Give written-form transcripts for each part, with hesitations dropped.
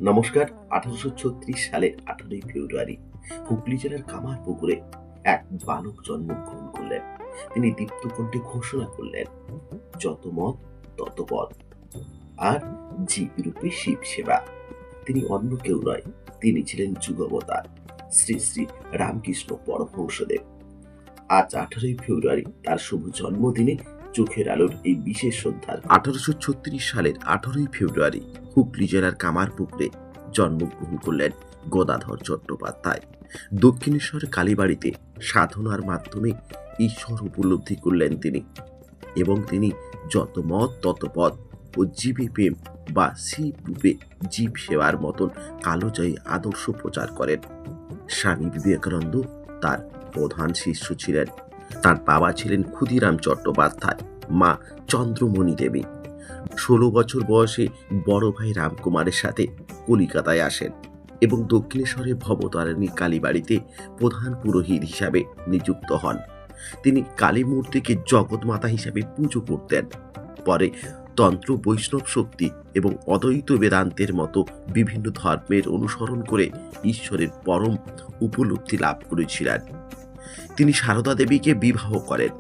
নমস্কার। 1836 সালের 18ই ফেব্রুয়ারি হুগলি জেলার কামারপুকুরে এক বালক জন্মগ্রহণ করলেন। তিনি দীপ্তকণ্ঠে ঘোষণা করলেন, যত মত তত পথ, আর জীবরূপে শিব সেবা। তিনি অন্য কেউ নয়, তিনি ছিলেন যুগাবতার শ্রী শ্রী রামকৃষ্ণ পরমহংসদেব। আজ 18ই ফেব্রুয়ারি তার শুভ জন্মদিনে চোখের আলোর এই বিশেষ শ্রদ্ধার 1836 সালের 18ই ফেব্রুয়ারি হুগলি জেলার কামারপুকুরে জন্মগ্রহণ করলেন গদাধর চট্টোপাধ্যায়। দক্ষিণেশ্বর কালীবাড়িতে সাধনার মাধ্যমে ঈশ্বর উপলব্ধি করলেন তিনি, এবং তিনি যত মত তত পথ ও জীবে প্রেম বা শিব রূপে জীব সেবার মতন কালোজয়ী আদর্শ প্রচার করেন। স্বামী বিবেকানন্দ তার প্রধান শিষ্য ছিলেন। তার বাবা ছিলেন ক্ষুদিরাম চট্টোপাধ্যায়, মা চন্দ্রমণি দেবী। 16 বছর বয়সে বড় ভাই রামকুমারের সাথে কলিকাতায় আসেন এবং দক্ষিণেশ্বরে ভবতারিণী কালীবাড়িতে প্রধান পুরোহিত হিসাবে নিযুক্ত হন। তিনি কালী মূর্তিকে জগৎমাতা হিসাবে পুজো করতেন। পরে তন্ত্র, বৈষ্ণব শক্তি এবং অদ্বৈত বেদান্তের মতো বিভিন্ন ধর্মের অনুসরণ করে ঈশ্বরের পরম উপলব্ধি লাভ করেছিলেন। তিনি সারদা দেবীকে বিবাহ করেন,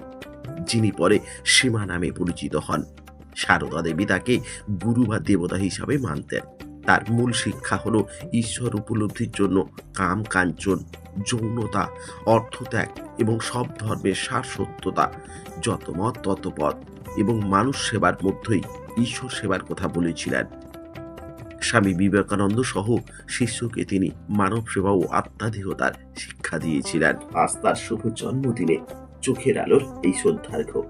যিনি পরে সীমা নামে পরিচিত হন। সারদা দেবী তাকে গুরু বা দেবতা হিসাবে মানতেন। তার মূল শিক্ষা হলো ঈশ্বর উপলব্ধির জন্য কাম কাঞ্চন, যৌনতা, অর্থত্যাগ এবং সব ধর্মের সার সত্যতা, যত মত তত পথ এবং মানুষ সেবার মধ্যেই ঈশ্বর সেবার কথা বলেছিলেন। স্বামী বিবেকানন্দ সহ শিষ্যকে তিনি মানব সেবা ও আত্মাধীনতার শিক্ষা দিয়েছিলেন। আজ তার শুভ জন্মদিনে চোখের আলোর এই শ্রদ্ধার্ঘ্য।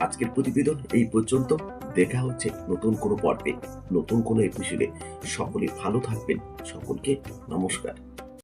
আজকের প্রতিবেদন এই পর্যন্ত। দেখা হচ্ছে নতুন কোনো পর্বে, নতুন কোনো এপিসোডে। সকলে ভালো থাকবেন। সকলকে নমস্কার।